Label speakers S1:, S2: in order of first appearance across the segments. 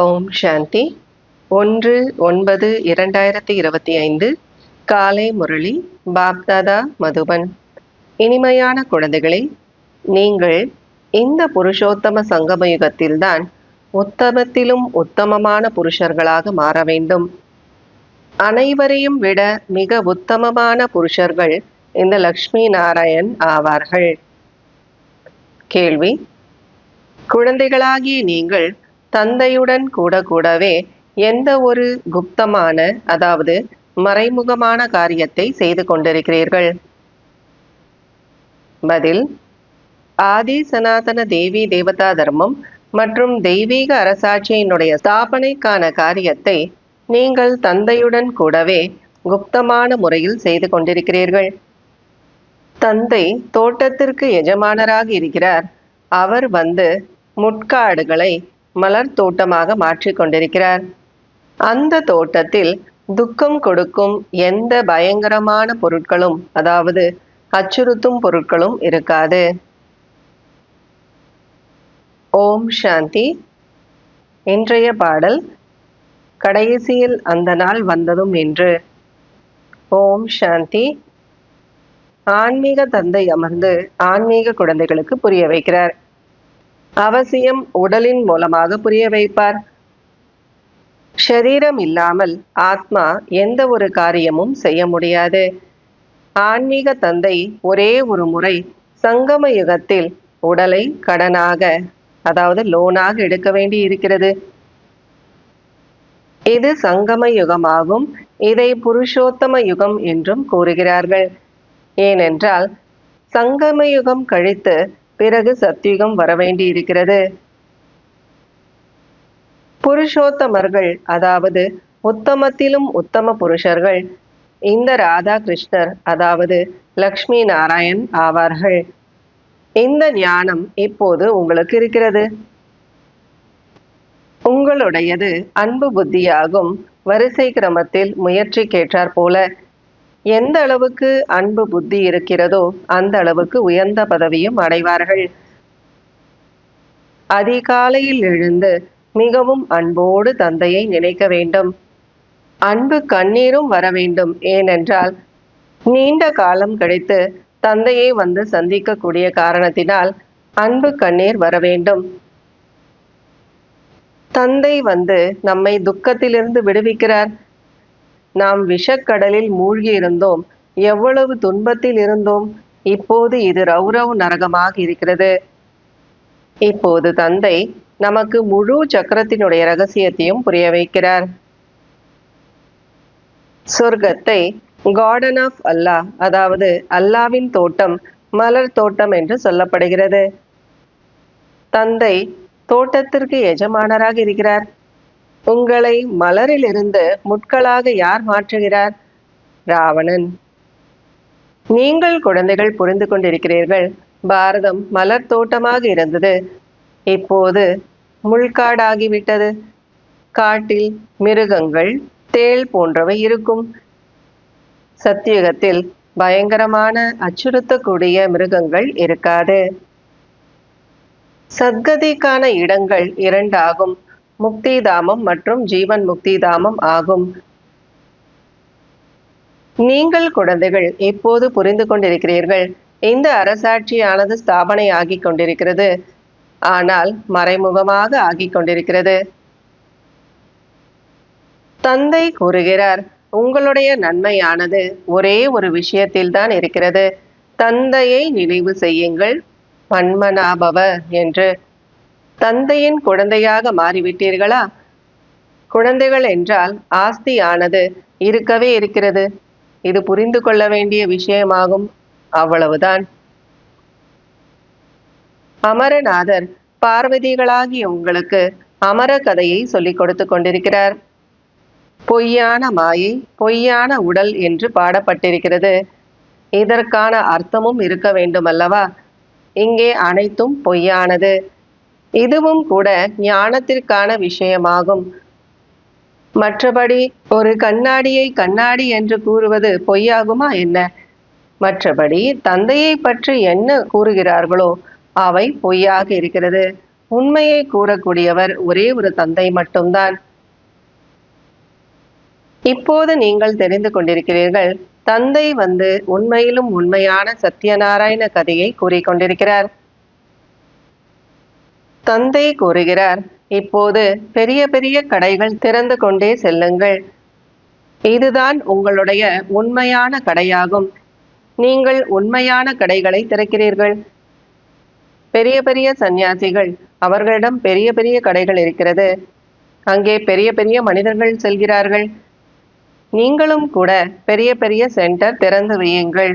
S1: ஓம் சாந்தி. 1/9/2025 காலை முரளி பாப்தாதா மதுபன். இனிமையான குழந்தைகளே, நீங்கள் இந்த புருஷோத்தம சங்கம யுகத்தில்தான் உத்தமத்திலும் உத்தமமான புருஷர்களாக மாற வேண்டும். அனைவரையும் விட மிக உத்தமமான புருஷர்கள் இந்த லக்ஷ்மி நாராயண் ஆவார்கள். கேள்வி: குழந்தைகளாகிய நீங்கள் தந்தையுடன் கூடவே எந்த ஒரு குப்தமான, அதாவது மறைமுகமான காரியத்தை செய்து கொண்டிருக்கிறீர்கள்? பதில்: ஆதி சனாதன தேவி தேவதா தர்மம் மற்றும் தெய்வீக அரசாட்சியினுடைய ஸ்தாபனைக்கான காரியத்தை நீங்கள் தந்தையுடன் கூடவே குப்தமான முறையில் செய்து கொண்டிருக்கிறீர்கள். தந்தை தோட்டத்திற்கு எஜமானராக இருக்கிறார். அவர் வந்து முட்காடுகளை மலர் தோட்டமாக மாற்றிக் கொண்டிருக்கிறார். அந்த தோட்டத்தில் துக்கம் கொடுக்கும் எந்த பயங்கரமான பொருட்களும், அதாவது அச்சுறுத்தும் பொருட்களும் இருக்காது. ஓம் சாந்தி. இன்றைய பாடல்: கடைசியில் அந்த நாள் வந்ததும் என்று. ஓம் சாந்தி. ஆன்மீக தந்தை அமர்ந்து ஆன்மீக குழந்தைகளுக்கு புரிய வைக்கிறார். அவசியம் உடலின் மூலமாக புரிய வைப்பார். ஷரீரம் இல்லாமல் ஆத்மா எந்த ஒரு காரியமும் செய்ய முடியாது. ஆன்மீக தந்தை ஒரே ஒரு முறை சங்கம யுகத்தில் உடலை கடனாக, அதாவது லோனாக எடுக்க வேண்டி இருக்கிறது. இது சங்கம யுகமாகும். இதை புருஷோத்தம யுகம் என்றும் கூறுகிறார்கள். ஏனென்றால் சங்கம யுகம் கழித்து பிறகு சத்யுகம் வரவேண்டி இருக்கிறது. புருஷோத்தமர்கள், அதாவது உத்தமத்திலும் உத்தம புருஷர்கள் இந்த ராதா கிருஷ்ணர், அதாவது லக்ஷ்மி நாராயண் ஆவார்கள். இந்த ஞானம் இப்போது உங்களுக்கு இருக்கிறது. உங்களுடையது அன்பு புத்தியாகும். வரிசை கிரமத்தில் முயற்சி கேட்டார் போல எந்த அளவுக்கு அன்பு புத்தி இருக்கிறதோ அந்த அளவுக்கு உயர்ந்த பதவியும் அடைவார்கள். அதிகாலையில் எழுந்து மிகவும் அன்போடு தந்தையை நினைக்க வேண்டும். அன்பு கண்ணீரும் வர வேண்டும். ஏனென்றால் நீண்ட காலம் கழித்து தந்தையை வந்து சந்திக்கக்கூடிய காரணத்தினால் அன்பு கண்ணீர் வர வேண்டும். தந்தை வந்து நம்மை துக்கத்திலிருந்து விடுவிக்கிறார். நாம் விஷக்கடலில் மூழ்கி இருந்தோம். எவ்வளவு துன்பத்தில் இருந்தோம். இப்போது இது ரௌரவ் நரகமாக இருக்கிறது. இப்போது தந்தை நமக்கு முழு சக்கரத்தினுடைய ரகசியத்தையும் புரிய வைக்கிறார். சொர்க்கத்தை கார்டன் ஆஃப் அல்லாஹ், அதாவது அல்லாவின் தோட்டம், மலர் தோட்டம் என்று சொல்லப்படுகிறது. தந்தை தோட்டத்திற்கு எஜமானராக இருக்கிறார். உங்களை மலரிலிருந்து முட்களாக யார் மாற்றுகிறார்? ராவணன். நீங்கள் குழந்தைகள் புரிந்து கொண்டிருக்கிறீர்கள். பாரதம் மலர் தோட்டமாக இருந்தது. இப்போது முள்காடாகிவிட்டது. காட்டில் மிருகங்கள், தேள் போன்றவை இருக்கும். சத்தியுகத்தில் பயங்கரமான அச்சுறுத்தக்கூடிய மிருகங்கள் இருக்காது. சத்கதிக்கான இடங்கள் 2 ஆகும். முக்தி தாமம் மற்றும் ஜீவன் முக்தி தாமம் ஆகும். நீங்கள் குழந்தைகள் இப்போது புரிந்து கொண்டிருக்கிறீர்கள். இந்த அரசாட்சியானது ஸ்தாபனை ஆகிக் கொண்டிருக்கிறது. ஆனால் மறைமுகமாக ஆகிக் கொண்டிருக்கிறது. தந்தை கூறுகிறார், உங்களுடைய நன்மையானது ஒரே ஒரு விஷயத்தில் தான் இருக்கிறது. தந்தையை நினைவு செய்யுங்கள், மன்மனாபவ என்று. தந்தையின் குழந்தையாக மாறிவிட்டீர்களா? குழந்தைகள் என்றால் ஆஸ்தியானது இருக்கவே இருக்கிறது. இது புரிந்து கொள்ள வேண்டிய விஷயமாகும். அவ்வளவுதான். அமரநாதர் பார்வதிகளாகிய உங்களுக்கு அமர கதையை சொல்லிக் கொடுத்து கொண்டிருக்கிறார். பொய்யான மாயை, பொய்யான உடல் என்று பாடப்பட்டிருக்கிறது. இதற்கான அர்த்தமும் இருக்க வேண்டும் அல்லவா? இங்கே அனைத்தும் பொய்யானது. இதுவும் கூட ஞானத்திற்கான விஷயமாகும். மற்றபடி ஒரு கண்ணாடியை கண்ணாடி என்று கூறுவது பொய்யாகுமா என்ன? மற்றபடி தந்தையை பற்றி என்ன கூறுகிறார்களோ அவை பொய்யாக இருக்கிறது. உண்மையை கூறக்கூடியவர் ஒரே ஒரு தந்தை மட்டும்தான். இப்போது நீங்கள் தெரிந்து கொண்டிருக்கிறீர்கள், தந்தை உண்மையிலும் உண்மையான சத்யநாராயண கதையை கூறிக்கொண்டிருக்கிறார். தந்தை கூறுகிறார், இப்போது பெரிய பெரிய கடைகள் திறந்து கொண்டே செல்லுங்கள். இதுதான் உங்களுடைய உண்மையான கடையாகும். நீங்கள் உண்மையான கடைகளை திறக்கிறீர்கள். பெரிய பெரிய சந்நியாசிகள், அவர்களிடம் பெரிய பெரிய கடைகள் இருக்கிறது. அங்கே பெரிய பெரிய மனிதர்கள் செல்கிறார்கள். நீங்களும் கூட பெரிய பெரிய சென்டர் திறந்து வையுங்கள்.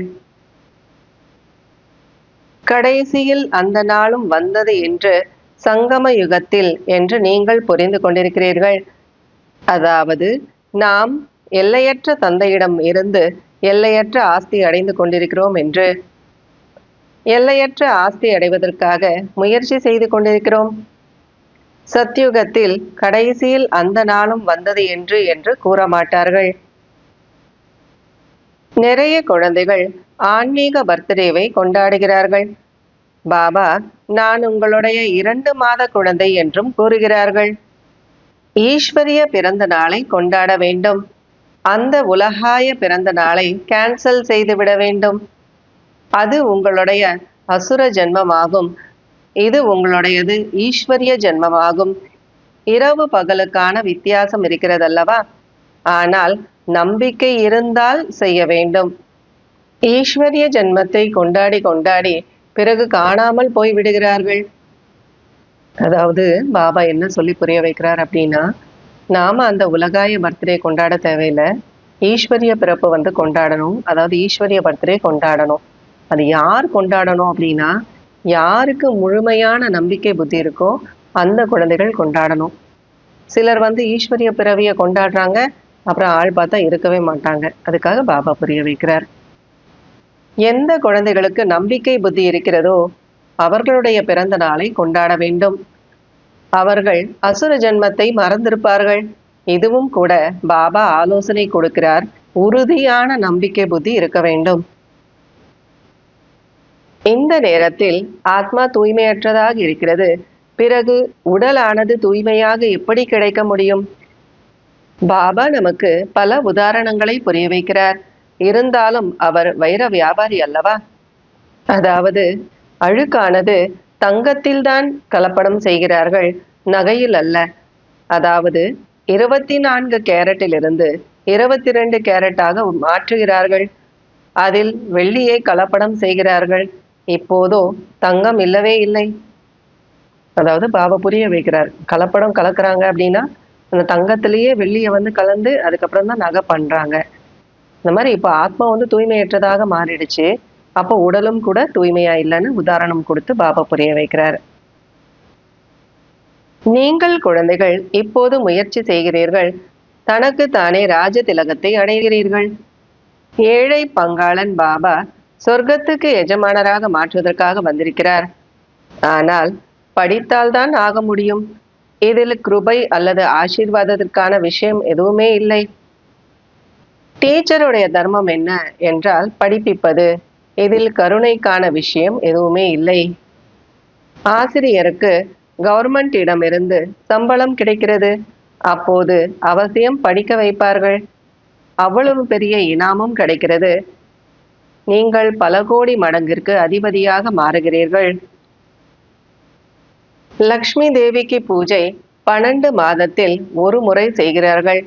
S1: கடைசியில் அந்த நாளும் வந்தது என்று சங்கம யுகத்தில் என்று நீங்கள் புரிந்து கொண்டிருக்கிறீர்கள். அதாவது நாம் எல்லையற்ற தந்தையிடம் இருந்து எல்லையற்ற ஆஸ்தி அடைந்து கொண்டிருக்கிறோம் என்று. எல்லையற்ற ஆஸ்தி அடைவதற்காக முயற்சி செய்து கொண்டிருக்கிறோம். சத்யுகத்தில் கடைசியில் அந்த நாளும் வந்தது என்று கூற மாட்டார்கள். நிறைய குழந்தைகள் ஆன்மீக பர்த்டேவை கொண்டாடுகிறார்கள். பாபா, நான் உங்களுடைய 2 மாத குழந்தை என்றும் கூறுகிறார்கள். ஈஸ்வரிய பிறந்த நாளை கொண்டாட வேண்டும். அந்த உலகாய பிறந்த நாளை கேன்சல் செய்துவிட வேண்டும். அது உங்களுடைய அசுர ஜென்மமாகும். இது உங்களுடையது ஈஸ்வரிய ஜென்மமாகும். இரவு பகலுக்கான வித்தியாசம் இருக்கிறதல்லவா? ஆனால் நம்பிக்கை இருந்தால் செய்ய வேண்டும். ஈஸ்வரிய ஜென்மத்தை கொண்டாடி கொண்டாடி பிறகு காணாமல் போய் விடுகிறார்கள். அதாவது பாபா என்ன சொல்லி புரிய வைக்கிறார் அப்படின்னா, நாம அந்த உலகாய பர்த்டே கொண்டாட தேவையில்லை, ஈஸ்வரிய பிறப்பு கொண்டாடணும். அதாவது ஈஸ்வரிய பர்த்டே கொண்டாடணும். அது யார் கொண்டாடணும் அப்படின்னா, யாருக்கு முழுமையான நம்பிக்கை புத்தி இருக்கோ அந்த குழந்தைகள் கொண்டாடணும். சிலர் ஈஸ்வரிய பிறவியை கொண்டாடுறாங்க, அப்புறம் ஆள் பார்த்தா இருக்கவே மாட்டாங்க. அதுக்காக பாபா புரிய வைக்கிறார். எந்த குழந்தைகளுக்கு நம்பிக்கை புத்தி இருக்கிறதோ அவர்களுடைய பிறந்த நாளை கொண்டாட வேண்டும். அவர்கள் அசுர ஜென்மத்தை மறந்திருப்பார்கள். இதுவும் கூட பாபா ஆலோசனை கொடுக்கிறார். உறுதியான நம்பிக்கை புத்தி இருக்க வேண்டும். இந்த நேரத்தில் ஆத்மா தூய்மையற்றதாக இருக்கிறது. பிறகு உடலானது தூய்மையாக எப்படி கிடைக்க முடியும்? பாபா நமக்கு பல உதாரணங்களை புரிய வைக்கிறார். இருந்தாலும் அவர் வைர வியாபாரி அல்லவா? அதாவது அழுக்கானது தங்கத்தில்தான் கலப்படம் செய்கிறார்கள், நகையில் அல்ல. அதாவது 24 கேரட்டிலிருந்து 22 கேரட்டாக மாற்றுகிறார்கள். அதில் வெள்ளியை கலப்படம் செய்கிறார்கள். இப்போதோ தங்கம் இல்லவே இல்லை. அதாவது பாபா புரிய வைக்கிறார், கலப்படம் கலக்குறாங்க அப்படின்னா அந்த தங்கத்திலேயே வெள்ளியை கலந்து அதுக்கப்புறம் தான் நகை பண்றாங்க. இந்த மாதிரி இப்போ ஆத்மா தூய்மையற்றதாக மாறிடுச்சு. அப்போ உடலும் கூட தூய்மையா இல்லைன்னு உதாரணம் கொடுத்து பாபா புரிய வைக்கிறார். நீங்கள் குழந்தைகள் இப்போது முயற்சி செய்கிறீர்கள். தனக்கு தானே ராஜ திலகத்தை அடைகிறீர்கள். ஏழை பங்காளன் பாபா சொர்க்கத்துக்கு எஜமானராக மாற்றுவதற்காக வந்திருக்கிறார். ஆனால் படித்தால்தான் ஆக முடியும். இதில் கிருபை அல்லது ஆசீர்வாதத்திற்கான விஷயம் எதுவுமே இல்லை. டீச்சருடைய தர்மம் என்ன என்றால் படிப்பிப்பது. இதில் கருணைக்கான விஷயம் எதுவுமே இல்லை. ஆசிரியருக்கு கவர்மெண்டிடமிருந்து சம்பளம் கிடைக்கிறது. அப்போது அவசியம் படிக்க வைப்பார்கள். அவ்வளவு பெரிய இனாமும் கிடைக்கிறது. நீங்கள் பல கோடி மடங்கிற்கு அதிபதியாக மாறுகிறீர்கள். லக்ஷ்மி தேவிக்கு பூஜை 12 மாதத்தில் ஒரு முறை செய்கிறார்கள்.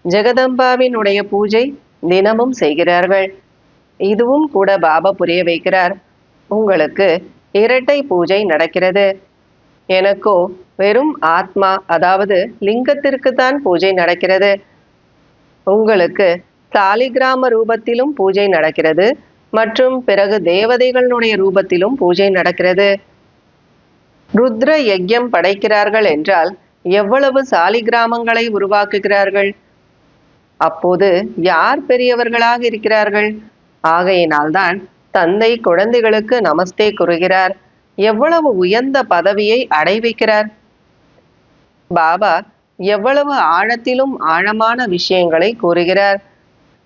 S1: ஜெகதம்பாவினுடைய பூஜை தினமும் செய்கிறார்கள். இதுவும் கூட பாபா புரிய வைக்கிறார். உங்களுக்கு இரட்டை பூஜை நடக்கிறது. எனக்கோ வெறும் ஆத்மா, அதாவது லிங்கத்திற்கு தான் பூஜை நடக்கிறது. உங்களுக்கு சாலிகிராம ரூபத்திலும் பூஜை நடக்கிறது மற்றும் பிறகு தேவதைகளுடைய ரூபத்திலும் பூஜை நடக்கிறது. ருத்ர யஜ்யம் படைக்கிறார்கள் என்றால் எவ்வளவு சாலிகிராமங்களை உருவாக்குகிறார்கள். அப்போது யார் பெரியவர்களாக இருக்கிறார்கள்? ஆகையினால்தான் தந்தை குழந்தைகளுக்கு நமஸ்தே கூறுகிறார். எவ்வளவு உயர்ந்த பதவியை அடைவிக்கிறார். பாபா எவ்வளவு ஆழத்திலும் ஆழமான விஷயங்களை கூறுகிறார்.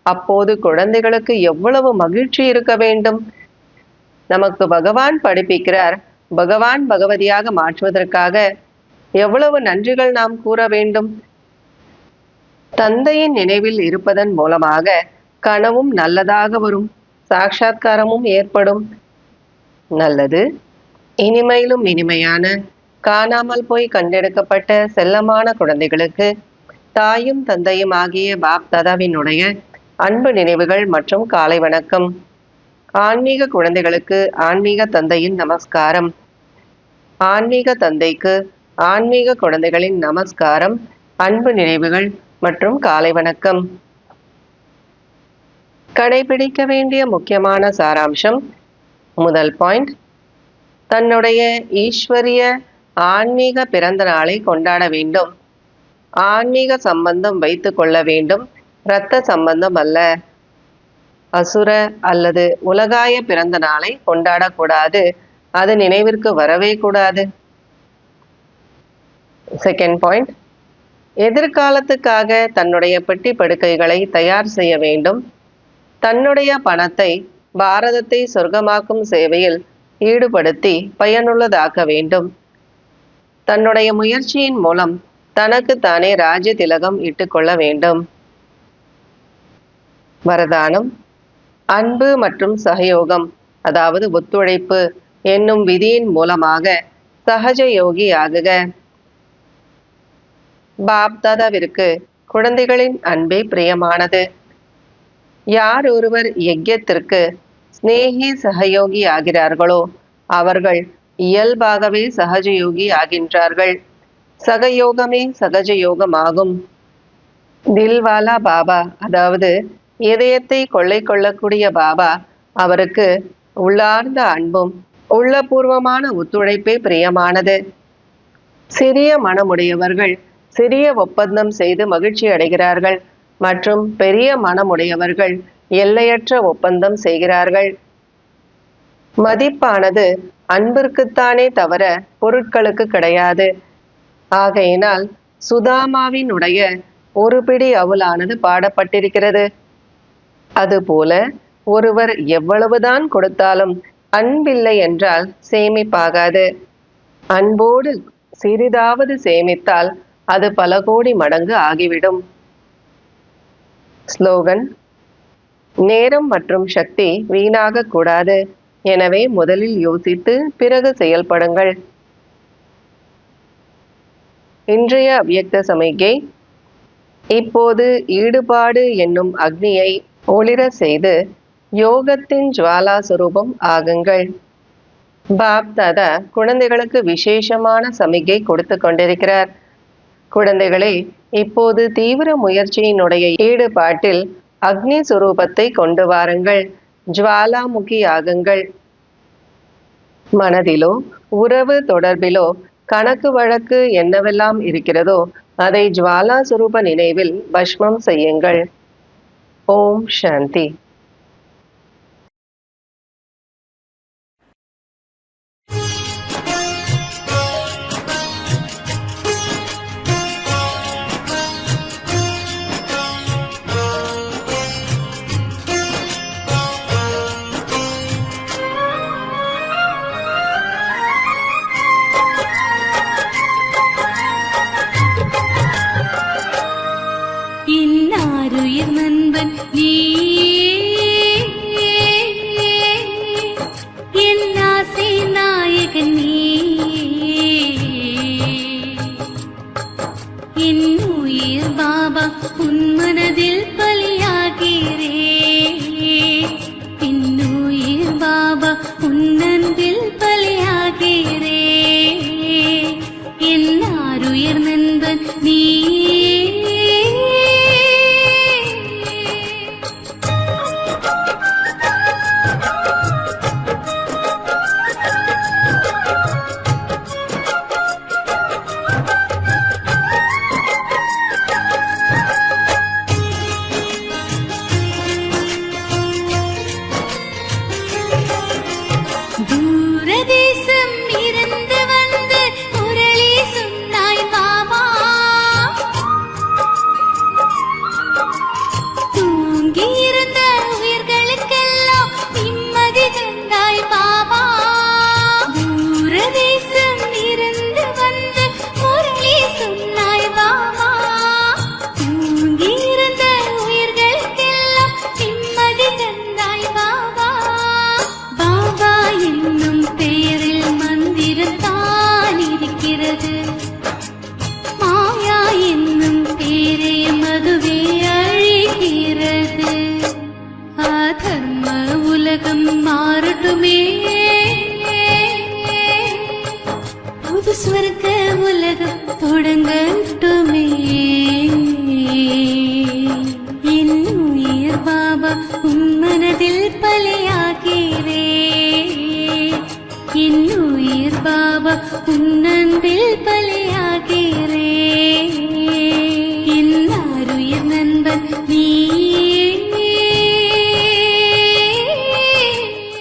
S1: அப்போது குழந்தைகளுக்கு எவ்வளவு மகிழ்ச்சி இருக்க வேண்டும். நமக்கு பகவான் படிப்பிக்கிறார், பகவான் பகவதியாக மாற்றுவதற்காக எவ்வளவு நன்றிகள் நாம் கூற வேண்டும். தந்தையின் நினைவில் இருப்பதன் மூலமாக கனவும் நல்லதாக வரும், சாட்சாத்காரமும் ஏற்படும். நல்லது. இனிமையிலும் இனிமையான காணாமல் போய் கண்டெடுக்கப்பட்ட செல்லமான குழந்தைகளுக்கு தாயும் தந்தையும் ஆகிய பாப் தாதாவினுடைய அன்பு நினைவுகள் மற்றும் காலை வணக்கம். ஆன்மீக குழந்தைகளுக்கு ஆன்மீக தந்தையின் நமஸ்காரம். ஆன்மீக தந்தைக்கு ஆன்மீக குழந்தைகளின் நமஸ்காரம், அன்பு நினைவுகள் மற்றும் காலை வணக்கம். கடைபிடிக்க வேண்டிய முக்கியமான சாராம்சம். முதல் பாயிண்ட், தன்னுடைய ஈஸ்வரிய ஆன்மீக பிறந்த நாளை கொண்டாட வேண்டும். ஆன்மீக சம்பந்தம் வைத்து கொள்ள வேண்டும், இரத்த சம்பந்தம் அல்ல. அசுர அல்லது உலகாய பிறந்த நாளை கொண்டாடக்கூடாது, அது நினைவிற்கு வரவே கூடாது. செகண்ட் பாயிண்ட், எதிர்காலத்துக்காக தன்னுடைய பெட்டி படுக்கைகளை தயார் செய்ய வேண்டும். தன்னுடைய பணத்தை பாரதத்தை சொர்க்கமாக்கும் சேவையில் ஈடுபடுத்தி பயனுள்ளதாக்க வேண்டும். தன்னுடைய முயற்சியின் மூலம் தனக்கு தானே ராஜ்ய திலகம் இட்டுக்கொள்ள வேண்டும். வரதானம். அன்பு மற்றும் சகயோகம், அதாவது ஒத்துழைப்பு என்னும் விதியின் மூலமாக சகஜ யோகி ஆகுக. பாப் தாதாவிற்கு குழந்தைகளின் அன்பே பிரியமானது. யார் ஒருவர் யஜ்யத்திற்கு ஸ்நேகி சகயோகி ஆகிறார்களோ அவர்கள் இயல்பாகவே சகஜயோகி ஆகின்றார்கள். சகயோகமே சகஜயோகமாகும். தில்வாலா பாபா, அதாவது இதயத்தை கொள்ளை கொள்ளக்கூடிய பாபா, அவருக்கு உள்ளார்ந்த அன்பும் உள்ளபூர்வமான ஒத்துழைப்பே பிரியமானது. சிறிய மனமுடையவர்கள் சிறிய ஒப்பந்தம் செய்து மகிழ்ச்சி அடைகிறார்கள் மற்றும் பெரிய மனமுடையவர்கள் எல்லையற்ற ஒப்பந்தம் செய்கிறார்கள். மதிப்பானது அன்பிற்குத்தானே தவிர பொருட்களுக்கு கிடையாது. ஆகையினால் சுதாமாவினுடைய ஒரு பிடி அவுலானது பாடப்பட்டிருக்கிறது. அதுபோல ஒருவர் எவ்வளவுதான் கொடுத்தாலும் அன்பில்லை என்றால் சேமிப்பாகாது. அன்போடு சிறிதாவது சேமித்தால் அது பல கோடி மடங்கு ஆகிவிடும். ஸ்லோகன். நேரம் மற்றும் சக்தி வீணாக கூடாது. எனவே முதலில் யோசித்து பிறகு செயல்படுங்கள். இன்றைய அவ்யக்த சமிகை. இப்போது ஈடுபாடு என்னும் அக்னியை ஒளிர செய்து யோகத்தின் ஜுவாலா சுரூபம் ஆகுங்கள். பாப் தாதா குழந்தைகளுக்கு விசேஷமான சமிகை கொடுத்து கொண்டிருக்கிறார். குழந்தைகளே, இப்போது தீவிர முயற்சியினுடைய ஈடுபாட்டில் அக்னி சுரூபத்தை கொண்டு வாருங்கள். ஜுவாலாமுகி ஆகுங்கள். மனதிலோ உறவு தொடர்பிலோ கணக்கு வழக்கு என்னவெல்லாம் இருக்கிறதோ அதை ஜுவாலா சுரூப நினைவில் பஸ்மம் செய்யுங்கள். ஓம் சாந்தி.
S2: நண்பன் நீயே முழுக்க உலகம் தொடங்கட்டுமே. என் உயிர் பாபா உன் மனதில் பலியாகிறே. என் உயிர் பாபா உன் அன்பில் பலியாகிறே. என் அருயிர் நண்பன் நீ